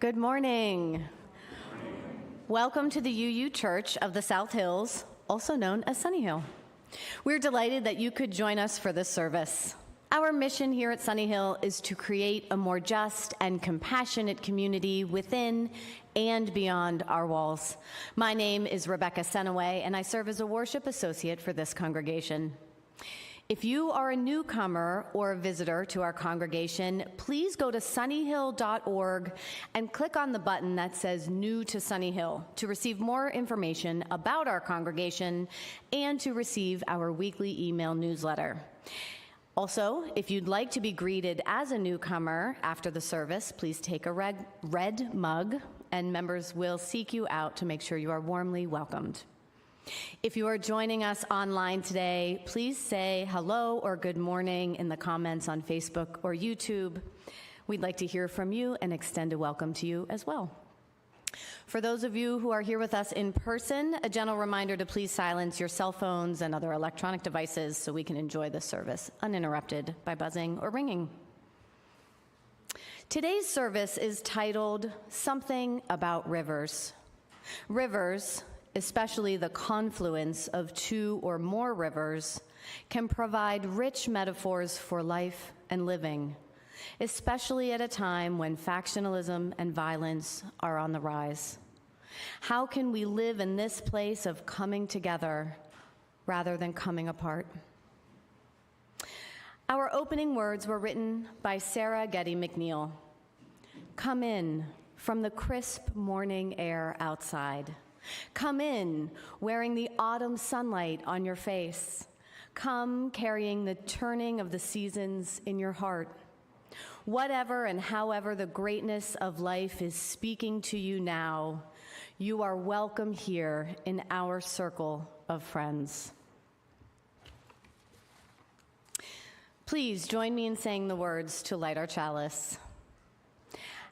Good morning. Welcome to the UU Church of the South Hills, also known as Sunnyhill. We're delighted that you could join us for this service. Our mission here at Sunnyhill is to create a more just and compassionate community within and beyond our walls. My name is Rebecca Senaway, and I serve as a worship associate for this congregation. If you are a newcomer or a visitor to our congregation, please go to sunnyhill.org and click on the button that says New to Sunnyhill to receive more information about our congregation and to receive our weekly email newsletter. Also, if you'd like to be greeted as a newcomer after the service, please take a red mug, and members will seek you out to make sure you are warmly welcomed. If you are joining us online today, please say hello or good morning in the comments on Facebook or YouTube. We'd like to hear from you and extend a welcome to you as well. For those of you who are here with us in person, a gentle reminder to please silence your cell phones and other electronic devices so we can enjoy the service uninterrupted by buzzing or ringing. Today's service is titled Something About Rivers. Rivers, especially the confluence of two or more rivers, can provide rich metaphors for life and living, especially at a time when factionalism and violence are on the rise. How can we live in this place of coming together rather than coming apart? Our opening words were written by Sarah Getty McNeil. Come in from the crisp morning air outside. Come in wearing the autumn sunlight on your face. Come carrying the turning of the seasons in your heart. Whatever and however the greatness of life is speaking to you now, you are welcome here in our circle of friends. Please join me in saying the words to light our chalice.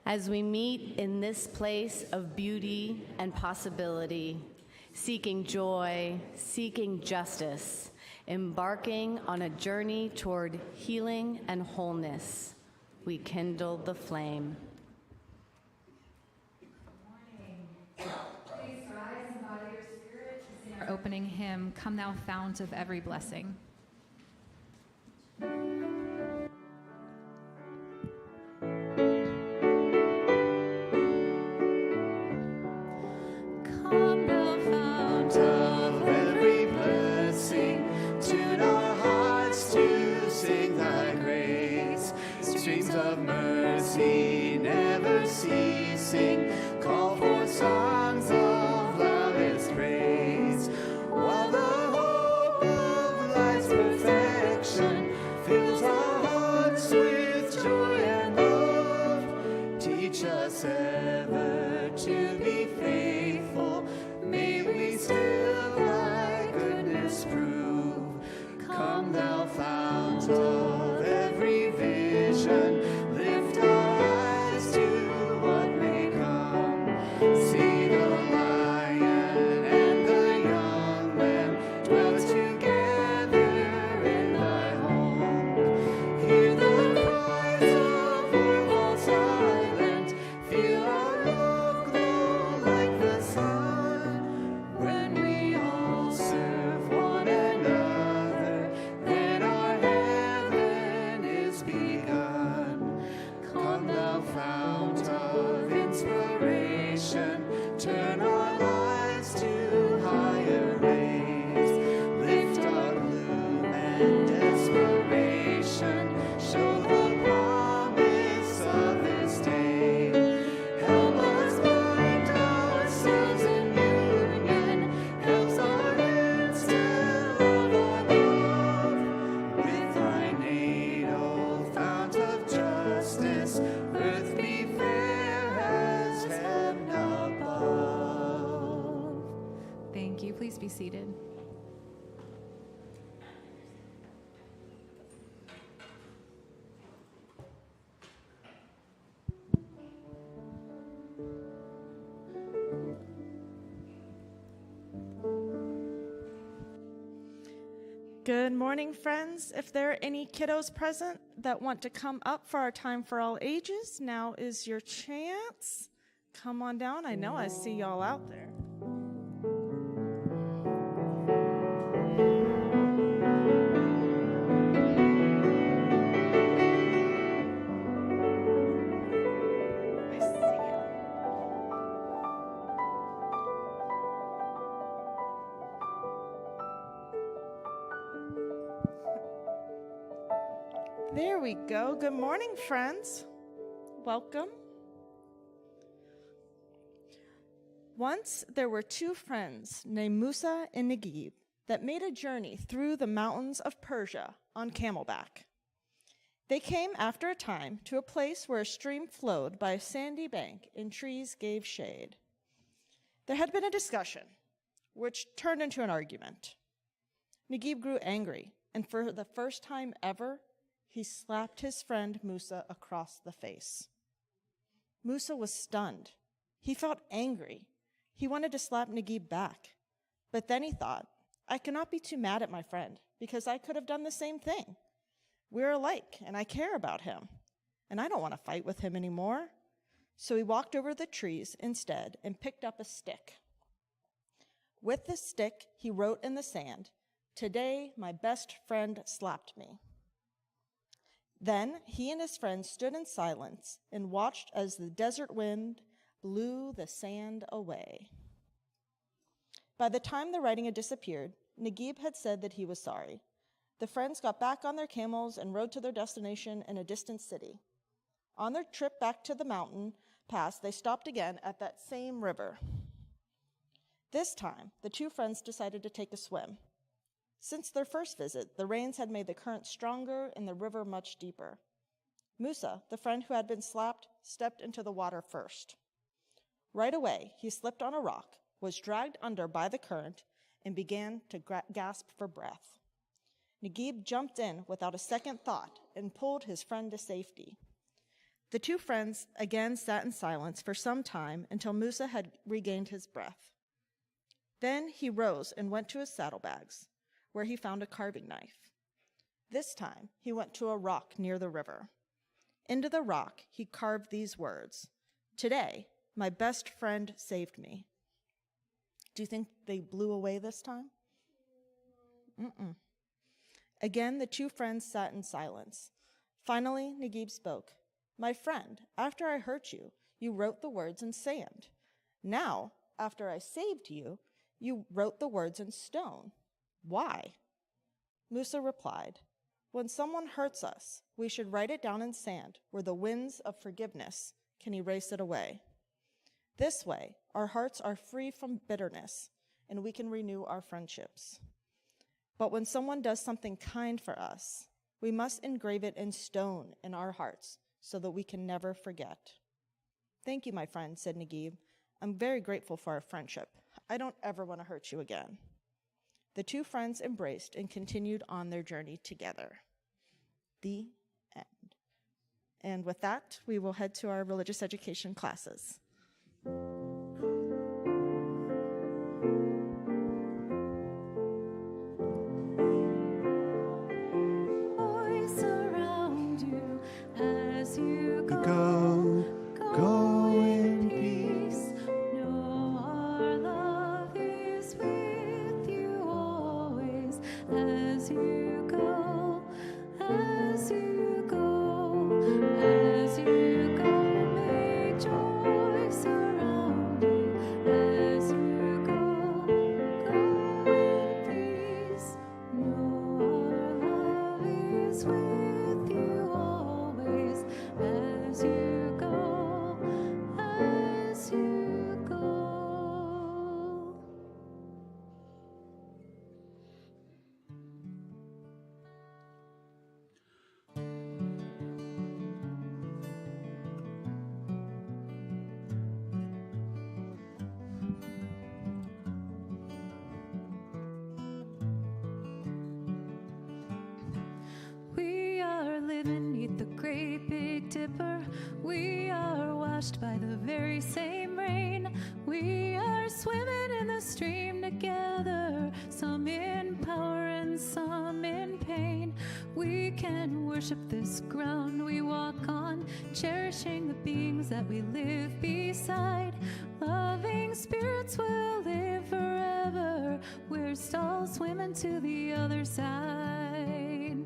As we meet in this place of beauty and possibility, seeking joy, seeking justice, embarking on a journey toward healing and wholeness, we kindle the flame. Good morning. Please rise and bow your spirit to sing our opening hymn, Come Thou Fount of Every Blessing. Of mercy never ceasing, call for songs of loudest praise, while the hope of life's perfection fills our hearts with joy and love. Teach us ever to be faithful, may we still thy goodness prove. Come thou fount of every vision, lift our eyes to what may come. See the lion and the young lamb dwell together in thy home. Hear the cries of orphans silent, feel our love glow like the sun. When we all serve one another, then our heaven is begun. Come thou fount of inspiration, turn our lives to higher rays. Lift our gloom and desperation, show the promise of this day. Help us bind ourselves in union, helps our hands tell of our love. With thine aid, O fount of justice, earth be fair as heaven above. Thank you. Please be seated. Good morning, friends. If there are any kiddos present that want to come up for our Time for All Ages, now is your chance. come on down. I know I see y'all out there. I see you. There we go. Good morning, friends. Welcome. Once there were two friends named Musa and Negib that made a journey through the mountains of Persia on camelback. They came after a time to a place where a stream flowed by a sandy bank and trees gave shade. There had been a discussion, which turned into an argument. Negib grew angry, and for the first time ever, he slapped his friend Musa across the face. Musa was stunned. He felt angry. He wanted to slap Negib back. But then he thought, I cannot be too mad at my friend because I could have done the same thing. We're alike, and I care about him, and I don't want to fight with him anymore. So he walked over the trees instead and picked up a stick. With the stick, he wrote in the sand, "Today, my best friend slapped me." Then he and his friend stood in silence and watched as the desert wind blew the sand away. By the time the writing had disappeared, Negib had said that he was sorry. The friends got back on their camels and rode to their destination in a distant city. On their trip back to the mountain pass, they stopped again at that same river. This time, the two friends decided to take a swim. Since their first visit, the rains had made the current stronger and the river much deeper. Musa, the friend who had been slapped, stepped into the water first. Right away, he slipped on a rock, was dragged under by the current, and began to gasp for breath. Negib jumped in without a second thought and pulled his friend to safety. The two friends again sat in silence for some time until Musa had regained his breath. Then he rose and went to his saddlebags, where he found a carving knife. This time, he went to a rock near the river. Into the rock, he carved these words, "Today, my best friend saved me." Do you think they blew away this time? Mm-mm. Again, the two friends sat in silence. Finally, Negib spoke. "My friend, after I hurt you, you wrote the words in sand. Now, after I saved you, you wrote the words in stone. Why?" Musa replied, "When someone hurts us, we should write it down in sand where the winds of forgiveness can erase it away. This way, our hearts are free from bitterness, and we can renew our friendships. But when someone does something kind for us, we must engrave it in stone in our hearts so that we can never forget." "Thank you, my friend," said Negib. "I'm very grateful for our friendship. I don't ever want to hurt you again." The two friends embraced and continued on their journey together. The end. And with that, we will head to our religious education classes. Voice around you as you go. Go in peace. Know our love is with you always as you go, as you go, as you go. May joy surround you as you go. Go in peace. Know our love is with you always as you go, as you go. We are living neath the great big dipper. We are washed by the very same rain. We are swimming in the stream together, some in power and some in pain. We can worship this ground we walk on, cherishing the beings that we live beside. side. Loving spirits will live forever. We're all swimming to the other side.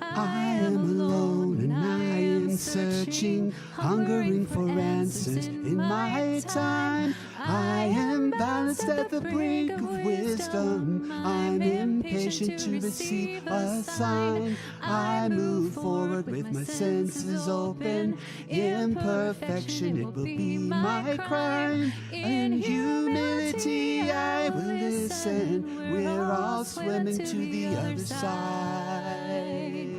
I am alone and I am searching, hungering for answers in my time. I am balanced at the brink of wisdom. I'm impatient to receive a sign. I move forward with my senses open. Imperfection, it will be my crime. In humility, I will listen. We're all swimming to the other side.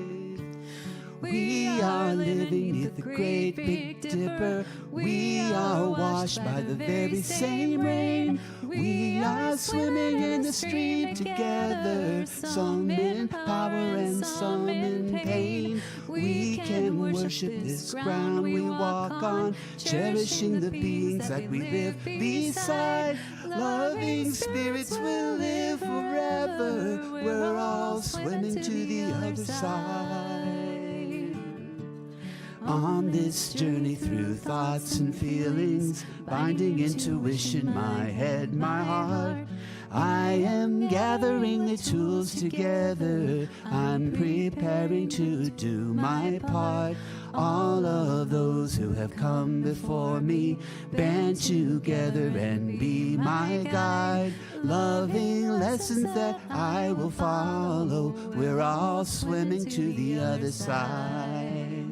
We are living neath the great Big Dipper. We are washed by the very same rain. We are swimming in the stream together, some in power and some in pain. We can worship this ground we walk on, cherishing the beings that we live beside. Loving spirits will live forever. We're all swimming to the other side. On this journey through thoughts and feelings, binding intuition, my head, my heart, I am gathering the tools together. I'm preparing to do my part. All of those who have come before me, band together and be my guide. Loving lessons that I will follow. We're all swimming to the other side.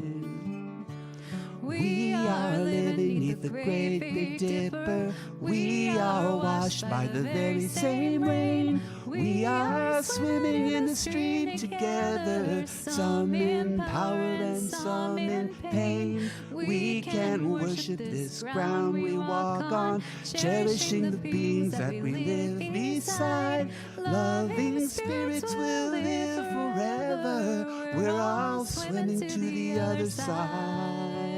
We are living neath the great Big Dipper. We are washed by the very same rain. We are swimming in the stream together, some in power and some in pain. We can worship this ground we walk on, cherishing the beings that we live beside. Loving spirits will live forever. We're all swimming to the other side.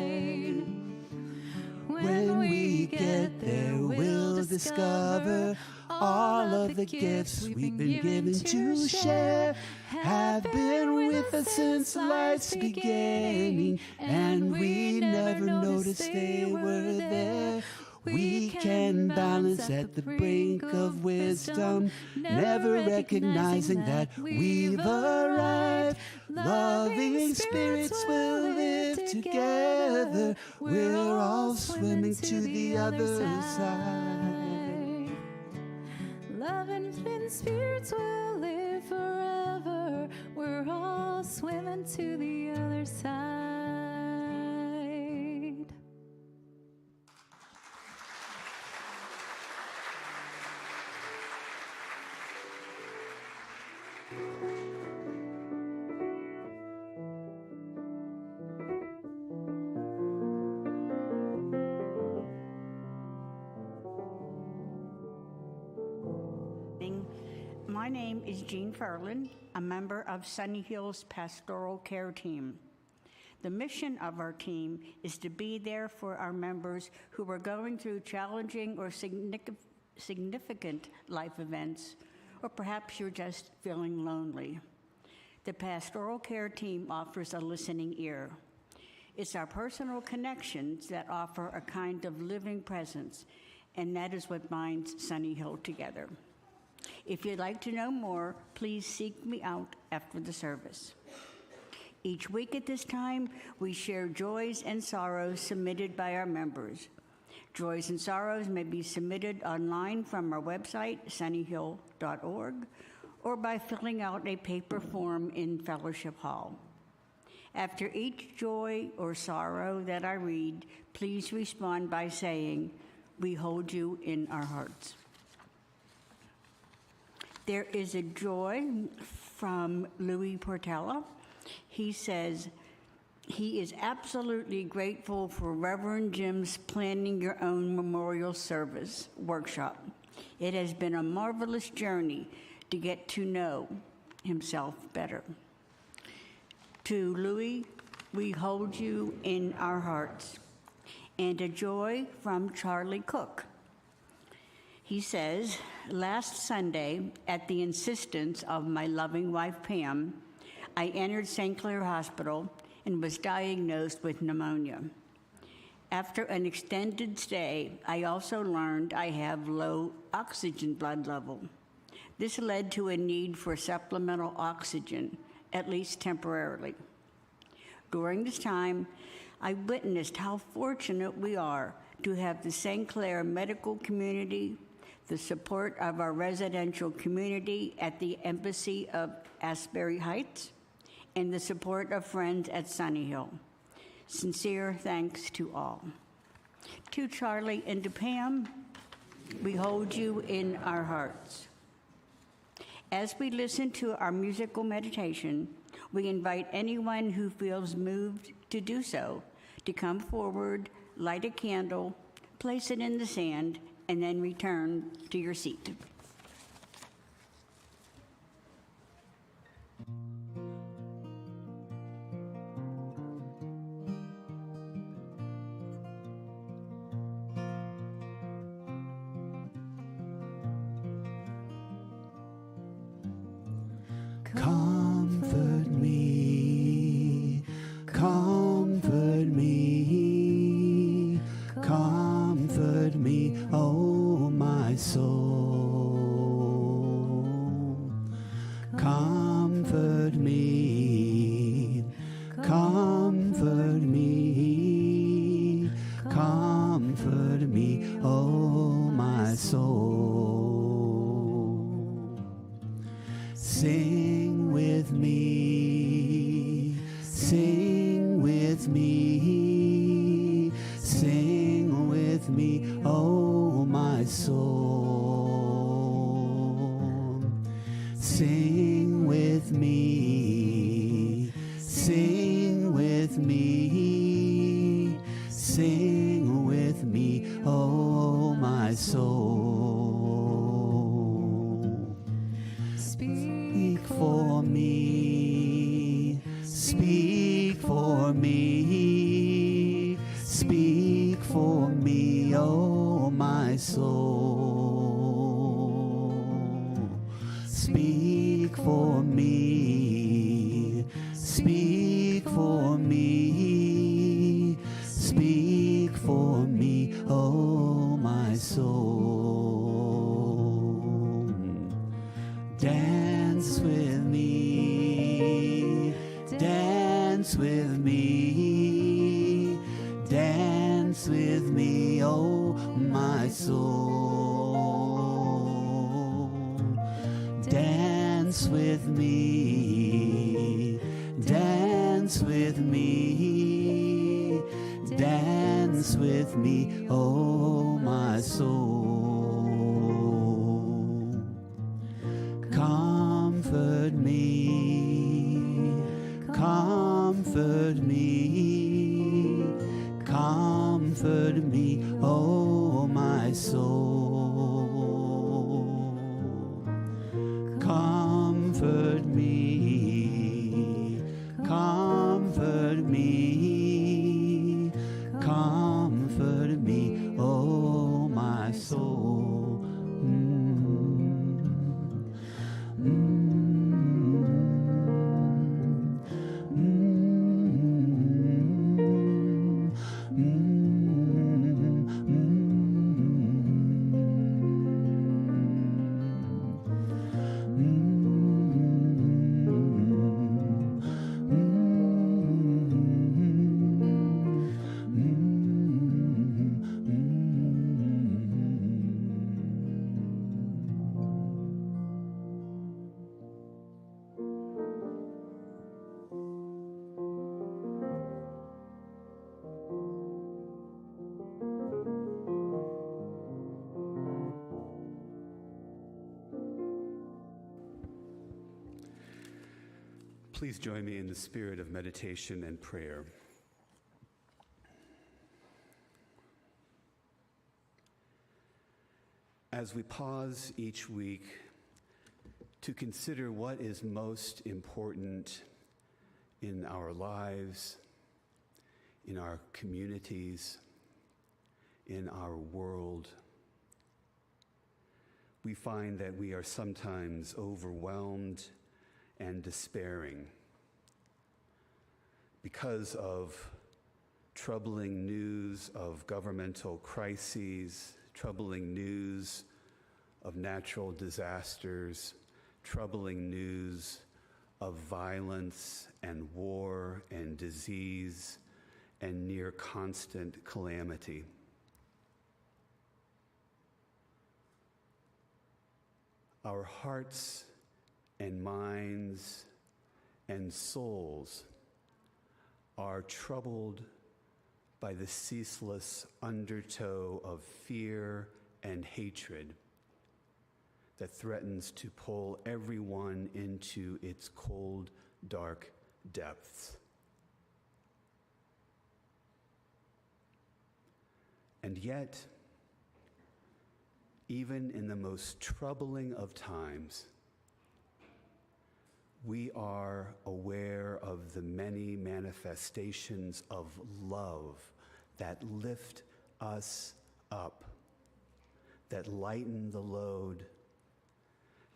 When we get there, we'll discover all of the gifts we've been given to share have been with us since life's beginning, and we never noticed they were there. We can balance at the brink of wisdom, never recognizing that we've arrived. Loving spirits will live together. We're all swimming to the other side. Loving spirits will live forever. We're all swimming to the other side. My name is Jean Ferlin, a member of Sunnyhill's pastoral care team. The mission of our team is to be there for our members who are going through challenging or significant life events, or perhaps you're just feeling lonely. The pastoral care team offers a listening ear. It's our personal connections that offer a kind of living presence, and that is what binds Sunnyhill together. If you'd like to know more, please seek me out after the service. Each week at this time, we share joys and sorrows submitted by our members. Joys and sorrows may be submitted online from our website, sunnyhill.org, or by filling out a paper form in Fellowship Hall. After each joy or sorrow that I read, please respond by saying, "We hold you in our hearts." There is a joy from Louis Portella. He says, he is absolutely grateful for Reverend Jim's Planning Your Own Memorial Service workshop. It has been a marvelous journey to get to know himself better. To Louis, we hold you in our hearts. And a joy from Charlie Cook. He says, last Sunday, at the insistence of my loving wife, Pam, I entered St. Clair Hospital and was diagnosed with pneumonia. After an extended stay, I also learned I have low oxygen blood level. This led to a need for supplemental oxygen, at least temporarily. During this time, I witnessed how fortunate we are to have the St. Clair medical community, the support of our residential community at the Embassy of Asbury Heights, and the support of friends at Sunnyhill. Sincere thanks to all. To Charlie and to Pam, we hold you in our hearts. As we listen to our musical meditation, we invite anyone who feels moved to do so to come forward, light a candle, place it in the sand, and then return to your seat. Comfort me, comfort me, comfort me, oh my soul. Comfort me, comfort me, comfort me, oh my soul. Sing with me, sing with me, sing with me, oh my soul. Sing with me, sing with me, sing with me, oh my soul. Speak for me, speak for me, speak for me, oh my soul. Speak for me, speak for me, speak for me, oh my soul. Dance with me, dance with me, dance with me, oh my soul. Dance with me, dance with me, dance with me, oh my soul. Comfort me, comfort me, comfort me, oh my soul. Comfort me, comfort me, comfort me, oh my soul. Please join me in the spirit of meditation and prayer. As we pause each week to consider what is most important in our lives, in our communities, in our world, we find that we are sometimes overwhelmed and despairing because of troubling news of governmental crises, troubling news of natural disasters, troubling news of violence and war and disease and near constant calamity. Our hearts and minds and souls are troubled by the ceaseless undertow of fear and hatred that threatens to pull everyone into its cold, dark depths. And yet, even in the most troubling of times, we are aware of the many manifestations of love that lift us up, that lighten the load,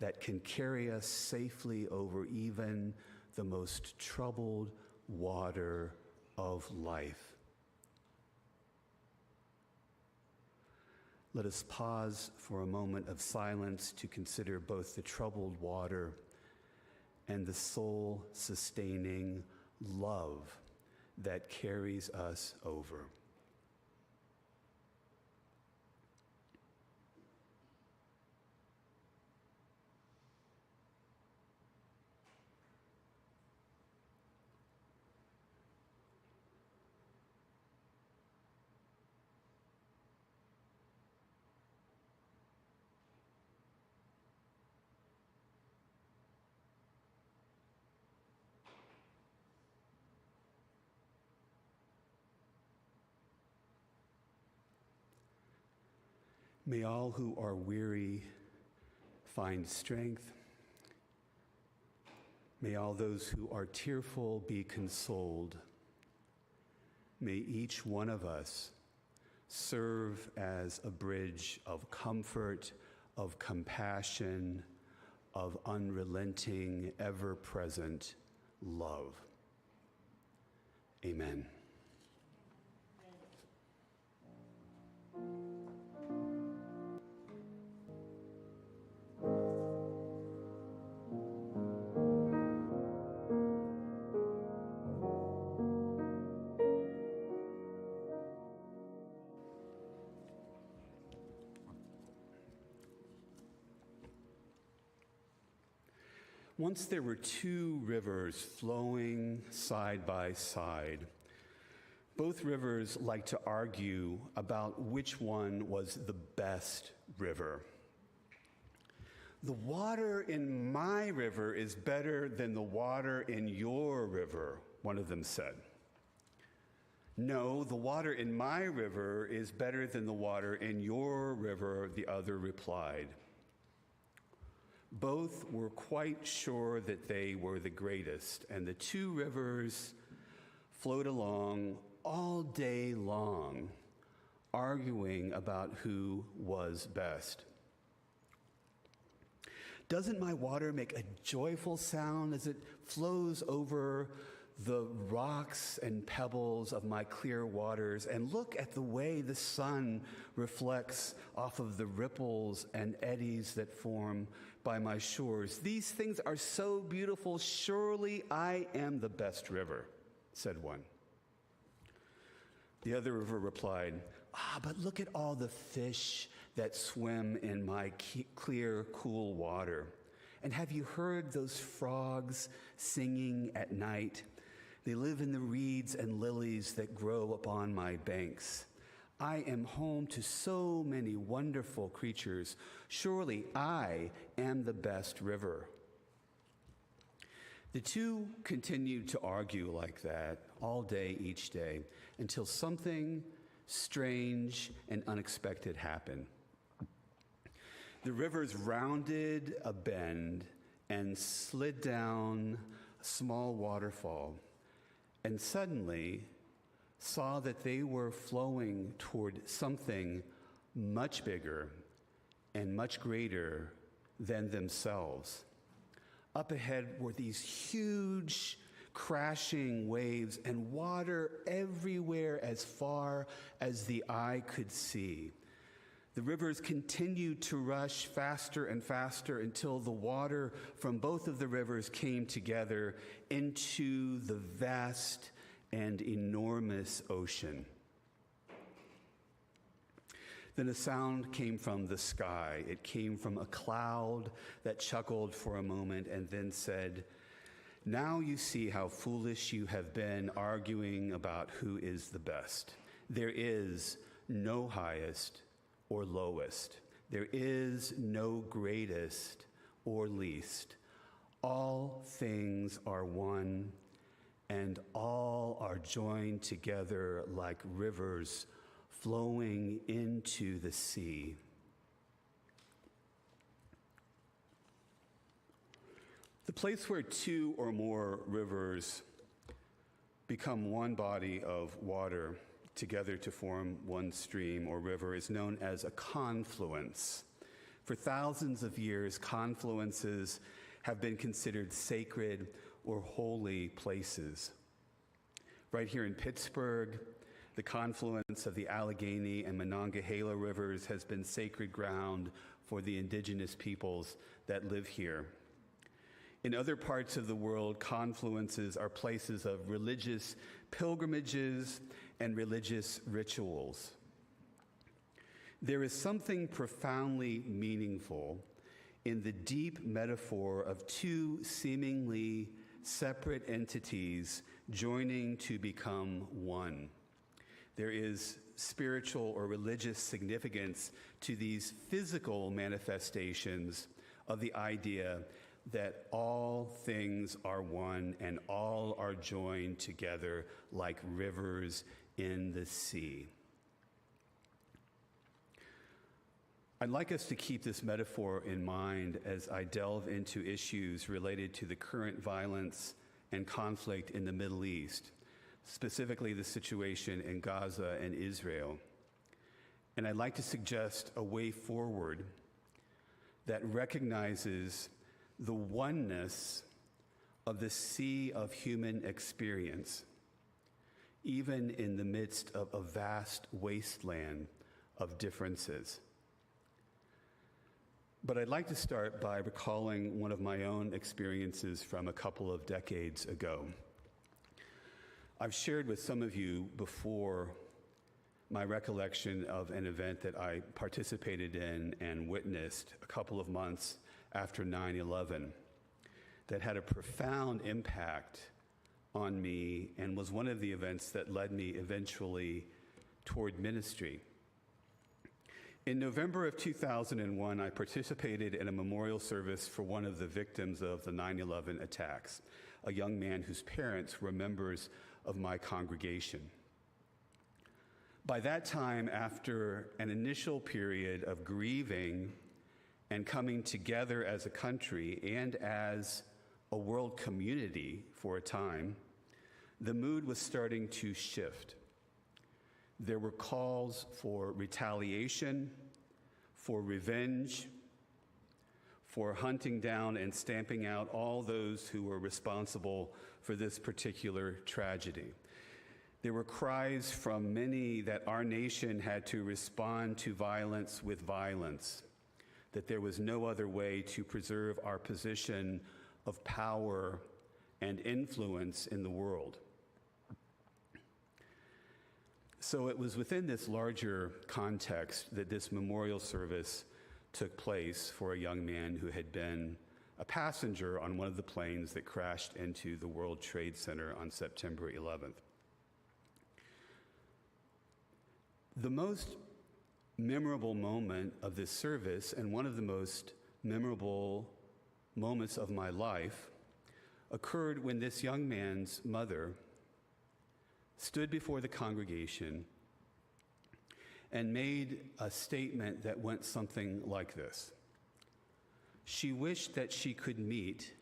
that can carry us safely over even the most troubled water of life. Let us pause for a moment of silence to consider both the troubled water and the soul-sustaining love that carries us over. May all who are weary find strength. May all those who are tearful be consoled. May each one of us serve as a bridge of comfort, of compassion, of unrelenting, ever-present love. Amen. Once there were two rivers flowing side by side. Both rivers liked to argue about which one was the best river. The water in my river is better than the water in your river, one of them said. No, the water in my river is better than the water in your river, the other replied. Both were quite sure that they were the greatest, and the two rivers flowed along all day long, arguing about who was best. Doesn't my water make a joyful sound as it flows over the rocks and pebbles of my clear waters? And look at the way the sun reflects off of the ripples and eddies that form by my shores. These things are so beautiful. Surely I am the best river, said one. The other river replied, but look at all the fish that swim in my clear, cool water. And have you heard those frogs singing at night? They live in the reeds and lilies that grow upon my banks. I am home to so many wonderful creatures. Surely I am the best river. The two continued to argue like that all day, each day, until something strange and unexpected happened. The rivers rounded a bend and slid down a small waterfall, and suddenly saw that they were flowing toward something much bigger and much greater than themselves. Up ahead were these huge crashing waves, and water everywhere as far as the eye could see. The rivers continued to rush faster and faster until the water from both of the rivers came together into the vast and enormous ocean. Then a sound came from the sky. It came from a cloud that chuckled for a moment and then said, "Now you see how foolish you have been arguing about who is the best. There is no highest or lowest. There is no greatest or least. All things are one, and all are joined together like rivers flowing into the sea." The place where two or more rivers become one body of water together to form one stream or river is known as a confluence. For thousands of years, confluences have been considered sacred or holy places. Right here in Pittsburgh, the confluence of the Allegheny and Monongahela rivers has been sacred ground for the indigenous peoples that live here. In other parts of the world, confluences are places of religious pilgrimages and religious rituals. There is something profoundly meaningful in the deep metaphor of two seemingly separate entities joining to become one. There is spiritual or religious significance to these physical manifestations of the idea that all things are one and all are joined together like rivers in the sea. I'd like us to keep this metaphor in mind as I delve into issues related to the current violence and conflict in the Middle East, specifically the situation in Gaza and Israel. And I'd like to suggest a way forward that recognizes the oneness of the sea of human experience, even in the midst of a vast wasteland of differences. But I'd like to start by recalling one of my own experiences from a couple of decades ago. I've shared with some of you before my recollection of an event that I participated in and witnessed a couple of months after 9/11 that had a profound impact on me and was one of the events that led me eventually toward ministry. In November of 2001, I participated in a memorial service for one of the victims of the 9/11 attacks, a young man whose parents were members of my congregation. By that time, after an initial period of grieving and coming together as a country and as a world community for a time, the mood was starting to shift. There were calls for retaliation, for revenge, for hunting down and stamping out all those who were responsible for this particular tragedy. There were cries from many that our nation had to respond to violence with violence, that there was no other way to preserve our position of power and influence in the world. So it was within this larger context that this memorial service took place for a young man who had been a passenger on one of the planes that crashed into the World Trade Center on September 11th. The most memorable moment of this service, and one of the most memorable moments of my life, occurred when this young man's mother stood before the congregation and made a statement that went something like this. She wished that she could meet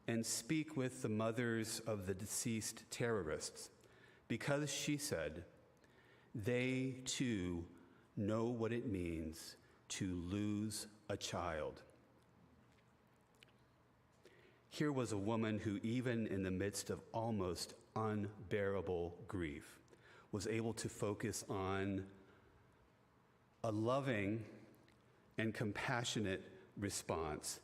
and speak with the mothers of the deceased terrorists because, she said, they too know what it means to lose a child. Here was a woman who, even in the midst of almost unbearable grief, was able to focus on a loving and compassionate response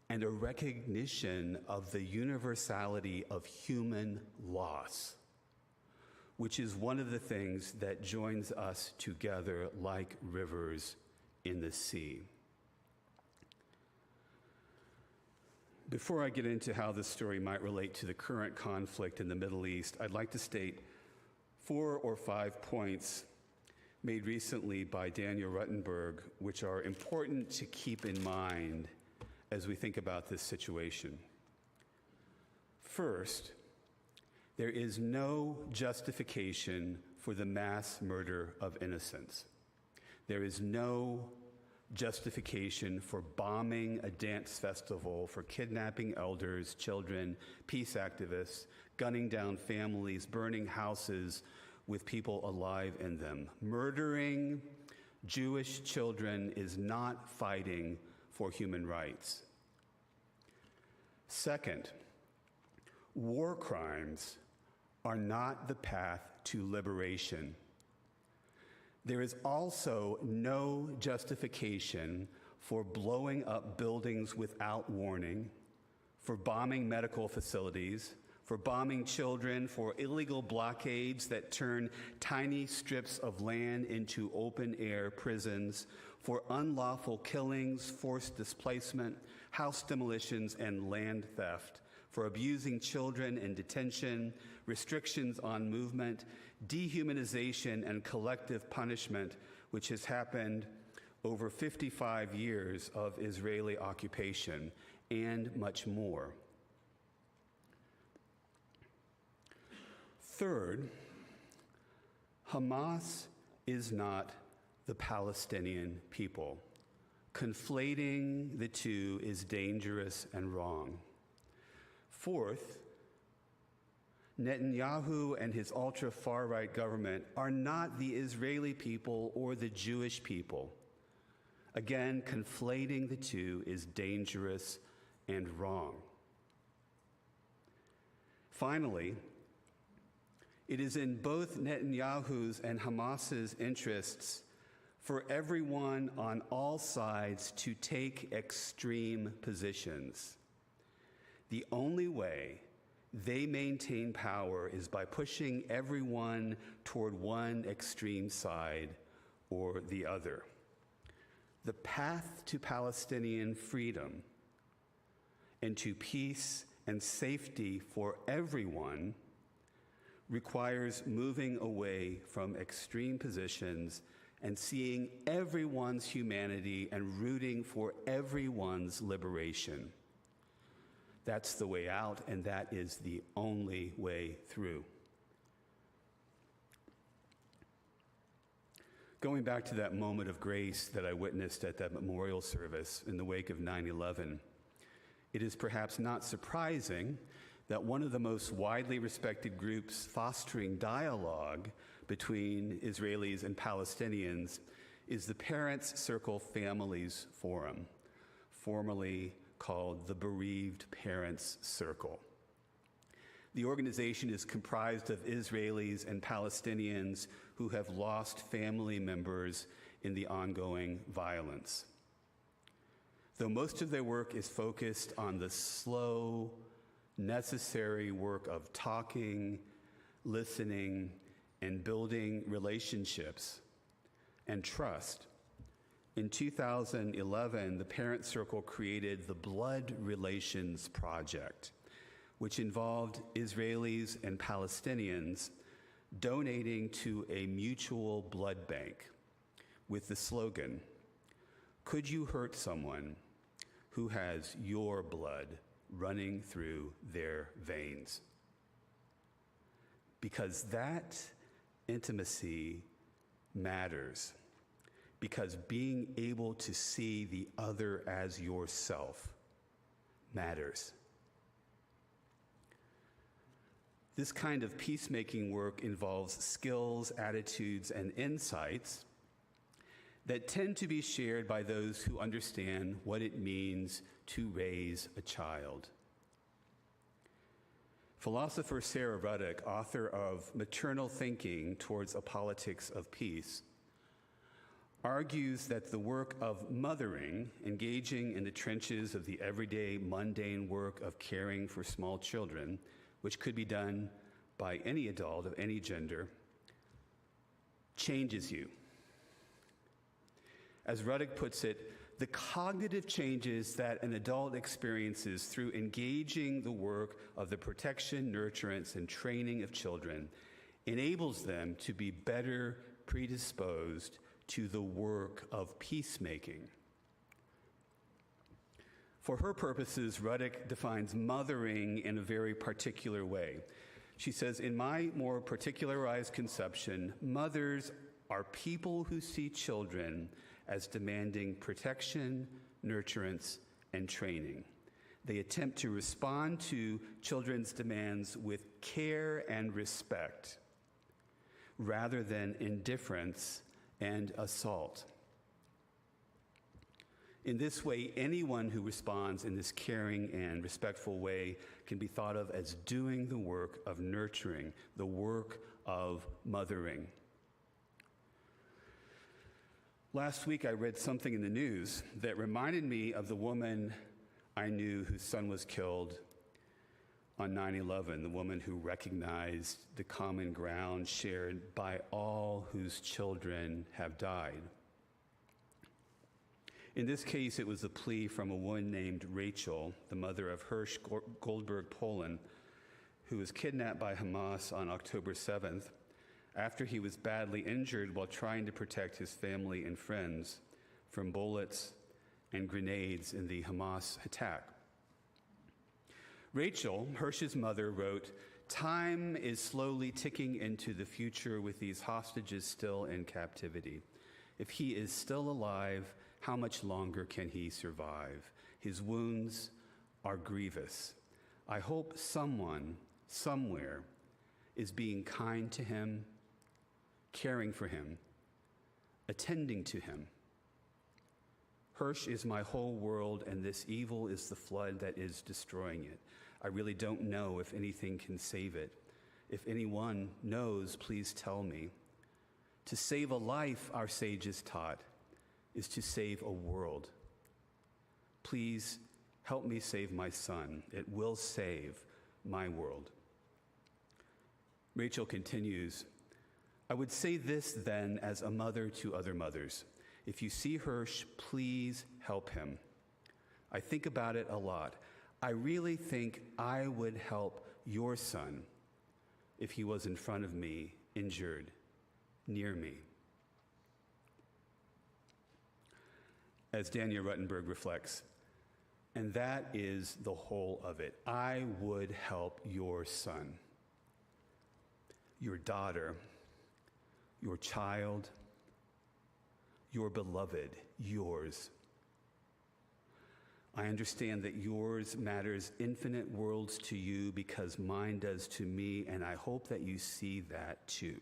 and a recognition of the universality of human loss, which is one of the things that joins us together like rivers in the sea. Before I get into how this story might relate to the current conflict in the Middle East, I'd like to state 4 or 5 points made recently by Daniel Ruttenberg, which are important to keep in mind as we think about this situation. First, there is no justification for the mass murder of innocents. There is no justification for bombing a dance festival, for kidnapping elders, children, peace activists, gunning down families, burning houses with people alive in them. Murdering Jewish children is not fighting for human rights. Second, war crimes are not the path to liberation. There is also no justification for blowing up buildings without warning, for bombing medical facilities, for bombing children, for illegal blockades that turn tiny strips of land into open-air prisons, for unlawful killings, forced displacement, house demolitions, and land theft, for abusing children in detention, restrictions on movement, dehumanization, and collective punishment, which has happened over 55 years of Israeli occupation, and much more. Third, Hamas is not the Palestinian people. Conflating the two is dangerous and wrong. Fourth, Netanyahu and his ultra-far-right government are not the Israeli people or the Jewish people. Again, conflating the two is dangerous and wrong. Finally, it is in both Netanyahu's and Hamas's interests for everyone on all sides to take extreme positions. The only way they maintain power is by pushing everyone toward one extreme side or the other. The path to Palestinian freedom and to peace and safety for everyone requires moving away from extreme positions and seeing everyone's humanity and rooting for everyone's liberation. That's the way out, and that is the only way through. Going back to that moment of grace that I witnessed at that memorial service in the wake of 9/11, it is perhaps not surprising that one of the most widely respected groups fostering dialogue between Israelis and Palestinians is the Parents Circle Families Forum, formerly called the Bereaved Parents Circle. The organization is comprised of Israelis and Palestinians who have lost family members in the ongoing violence. Though most of their work is focused on the slow, necessary work of talking, listening, and building relationships and trust, in 2011, the Parent Circle created the Blood Relations Project, which involved Israelis and Palestinians donating to a mutual blood bank with the slogan, "Could you hurt someone who has your blood running through their veins?" Because that intimacy matters. Because being able to see the other as yourself matters. This kind of peacemaking work involves skills, attitudes, and insights that tend to be shared by those who understand what it means to raise a child. Philosopher Sarah Ruddick, author of Maternal Thinking Towards a Politics of Peace, argues that the work of mothering, engaging in the trenches of the everyday mundane work of caring for small children, which could be done by any adult of any gender, changes you. As Ruddick puts it, the cognitive changes that an adult experiences through engaging the work of the protection, nurturance, and training of children enables them to be better predisposed to the work of peacemaking. For her purposes, Ruddick defines mothering in a very particular way. She says, in my more particularized conception, mothers are people who see children as demanding protection, nurturance, and training. They attempt to respond to children's demands with care and respect, rather than indifference and assault. In this way, anyone who responds in this caring and respectful way can be thought of as doing the work of nurturing, the work of mothering. Last week, I read something in the news that reminded me of the woman I knew whose son was killed on 9/11, the woman who recognized the common ground shared by all whose children have died. In this case, it was a plea from a woman named Rachel, the mother of Hirsch Goldberg Poland, who was kidnapped by Hamas on October 7th after he was badly injured while trying to protect his family and friends from bullets and grenades in the Hamas attack. Rachel, Hirsch's mother, wrote, "Time is slowly ticking into the future with these hostages still in captivity. If he is still alive, how much longer can he survive? His wounds are grievous. I hope someone, somewhere, is being kind to him, caring for him, attending to him. Hirsch is my whole world, and this evil is the flood that is destroying it. I really don't know if anything can save it. If anyone knows, please tell me. To save a life, our sages taught, is to save a world. Please help me save my son. It will save my world." Rachel continues, "I would say this then as a mother to other mothers. If you see Hirsch, please help him. I think about it a lot. I really think I would help your son if he was in front of me, injured, near me." As Daniel Ruttenberg reflects, and that is the whole of it. I would help your son, your daughter, your child, your beloved, yours. I understand that yours matters infinite worlds to you because mine does to me, and I hope that you see that too.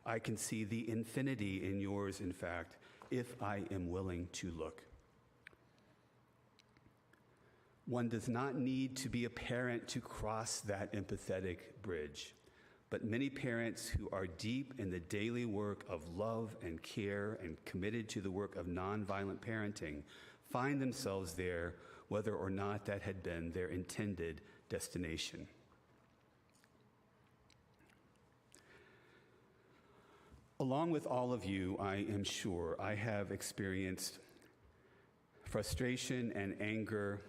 I can see the infinity in yours, in fact, if I am willing to look. One does not need to be a parent to cross that empathetic bridge. But many parents who are deep in the daily work of love and care and committed to the work of nonviolent parenting find themselves there, whether or not that had been their intended destination. Along with all of you, I am sure, I have experienced frustration and anger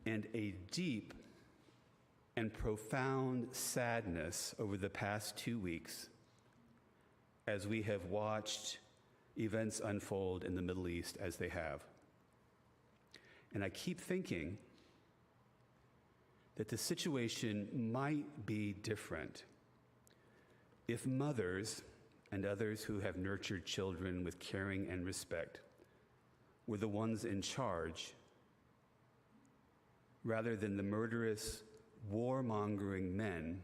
and a deep and profound sadness over the past 2 weeks as we have watched events unfold in the Middle East as they have. And I keep thinking that the situation might be different if mothers and others who have nurtured children with caring and respect were the ones in charge rather than the murderous, warmongering men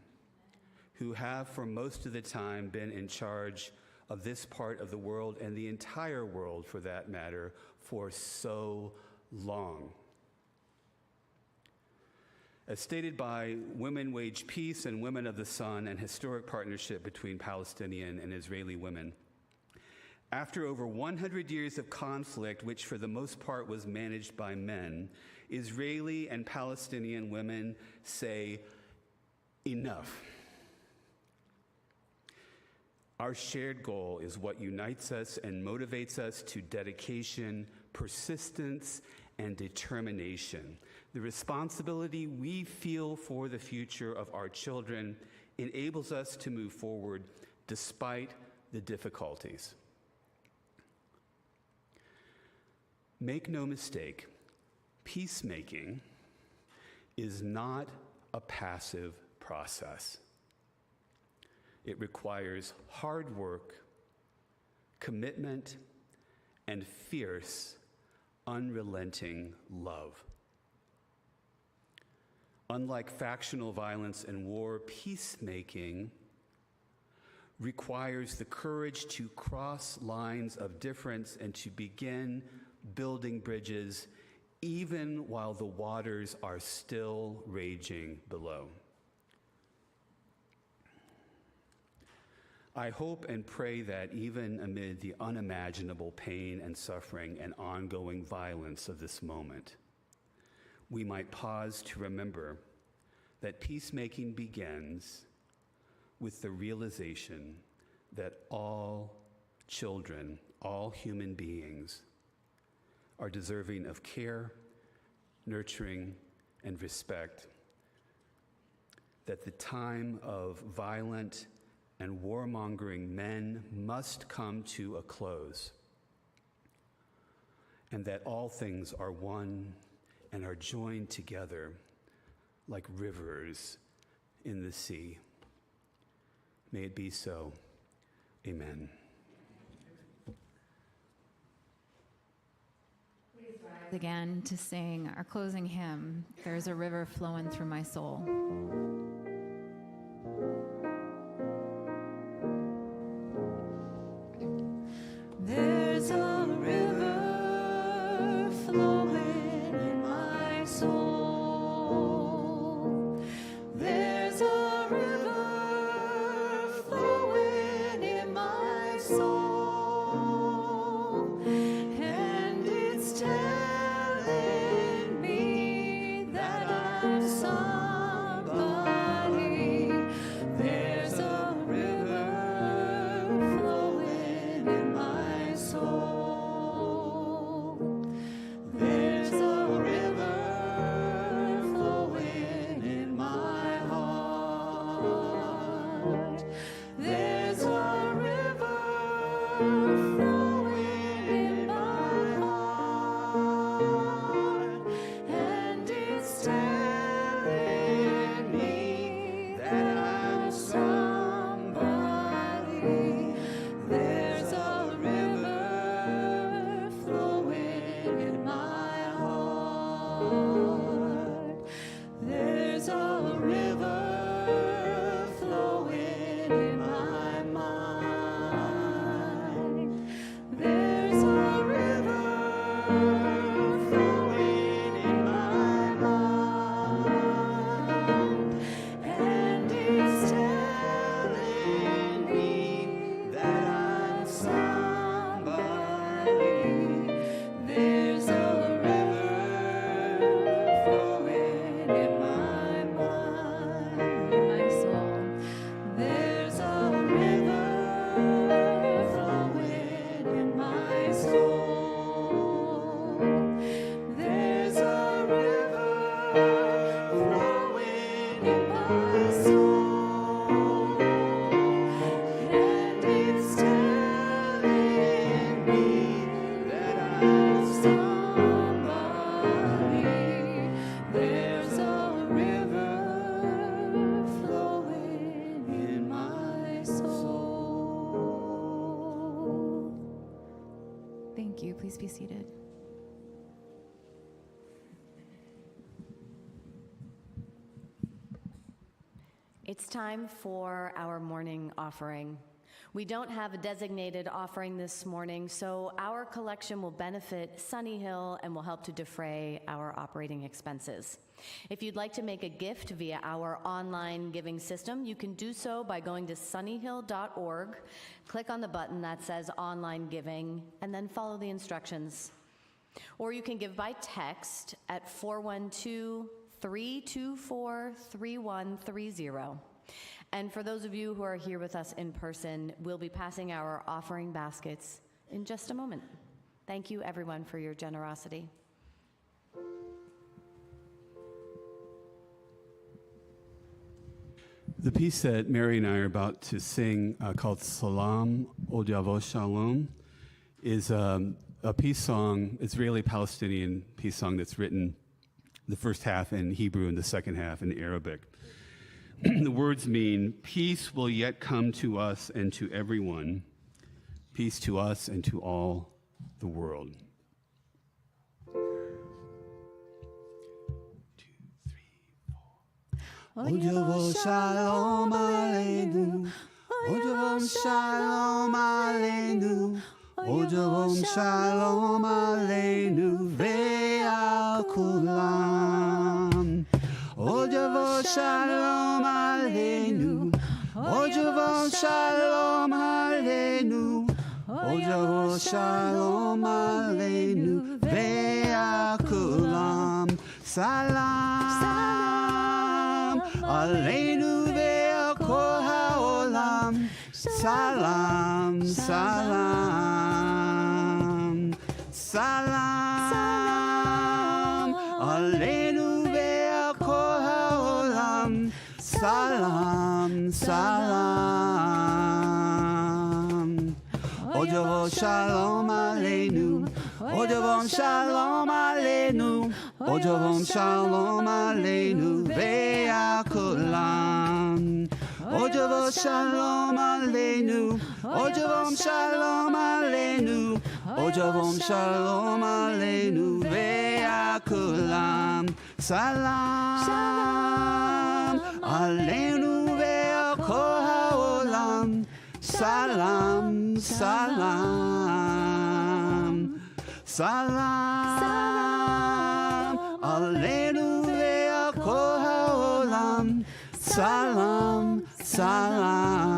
who have for most of the time been in charge of this part of the world and the entire world for that matter for so long. As stated by Women Wage Peace and Women of the Sun, an historic partnership between Palestinian and Israeli women, after over 100 years of conflict, which for the most part was managed by men, Israeli and Palestinian women say, enough. Our shared goal is what unites us and motivates us to dedication, persistence, and determination. The responsibility we feel for the future of our children enables us to move forward despite the difficulties. Make no mistake, peacemaking is not a passive process. It requires hard work, commitment, and fierce, unrelenting love. Unlike factional violence and war, peacemaking requires the courage to cross lines of difference and to begin building bridges even while the waters are still raging below. I hope and pray that even amid the unimaginable pain and suffering and ongoing violence of this moment, we might pause to remember that peacemaking begins with the realization that all children, all human beings, are deserving of care, nurturing, and respect, that the time of violent and warmongering men must come to a close, and that all things are one and are joined together like rivers in the sea. May it be so. Amen. Again to sing our closing hymn, There's a River Flowing Through My Soul. There's a river flowing in my soul. There's a river flowing in my soul, and it's telling me that I'm somebody. There's a river flowing in my soul. There's a river flowing in my heart. There's a river flowing in my heart, and it's telling me that I'm somebody. There's a river flowing in my heart. There's a river flowing in my mind. There's a river flowing in my mind, and it's telling me that I'm somebody. There's a river flowing in my mind, in my soul. There's a river flowing in my soul. There's a river flowing in my soul, and it's telling me that I'm somebody. There's a river flowing in my soul. Thank you. Please be seated. It's time for our morning offering. We don't have a designated offering this morning, so our collection will benefit Sunnyhill and will help to defray our operating expenses. If you'd like to make a gift via our online giving system, you can do so by going to sunnyhill.org, click on the button that says Online Giving, and then follow the instructions. Or you can give by text at 412-324-3130. And for those of you who are here with us in person, we'll be passing our offering baskets in just a moment. Thank you, everyone, for your generosity. The piece that Mary and I are about to sing, called Salam Ojavo Shalom, is a peace song, Israeli-Palestinian peace song that's written the first half in Hebrew and the second half in Arabic. The words mean, peace will yet come to us and to everyone, peace to us and to all the world. 2, 3, 4. Ojavo shalom aleinu, Ojavo shalom aleinu, Ojavo shalom aleinu ve'al kulam. Ojavo shalom aleinu, Ojavo shalom aleinu, Ojavo shalom aleinu ve'al kulam. Salam aleinu ve'al kol ha'olam. Salam, salam, salam aleinu ve'al kol ha'olam. Salam, salam. Ojavo shalom aleinu, Ojavo shalom aleinu, Ojavo shalom aleinu ve'al kulam. Ojavo shalom aleinu, Ojavo shalom aleinu, Ojavo shalom aleinu ve'al kulam. Salam aleinu ve'al kol ha'olam. Salam, salam, salam aleinu ve'al kol ha'olam. Salam, salam.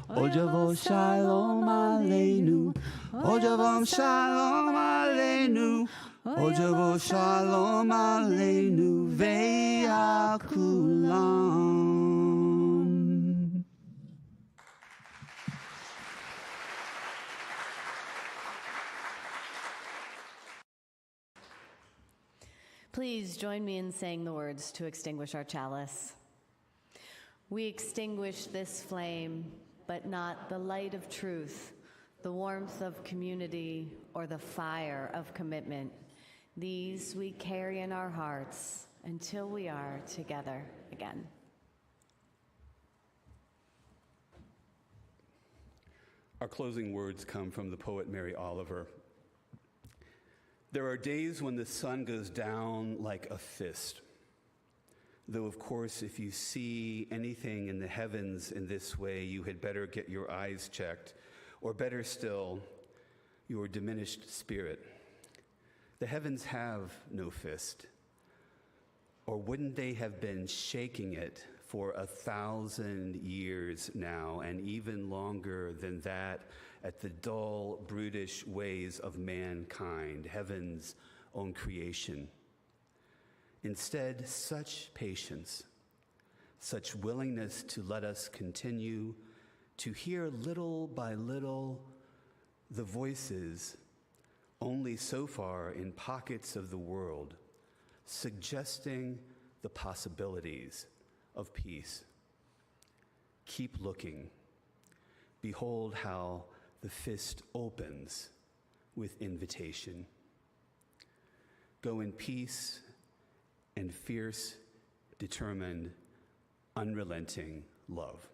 Ojavo shalom aleinu, Ojavo shalom aleinu, Ojavo shalom aleinu ve'al kulam. Please join me in saying the words to extinguish our chalice. We extinguish this flame, but not the light of truth, the warmth of community, or the fire of commitment. These we carry in our hearts until we are together again. Our closing words come from the poet Mary Oliver. There are days when the sun goes down like a fist. Though, of course, if you see anything in the heavens in this way, you had better get your eyes checked, or better still, your diminished spirit. The heavens have no fist, or wouldn't they have been shaking it for 1,000 years now, and even longer than that, at the dull, brutish ways of mankind, heaven's own creation? Instead, such patience, such willingness to let us continue to hear little by little the voices, only so far in pockets of the world, suggesting the possibilities of peace. Keep looking. Behold how the fist opens with invitation. Go in peace and fierce, determined, unrelenting love.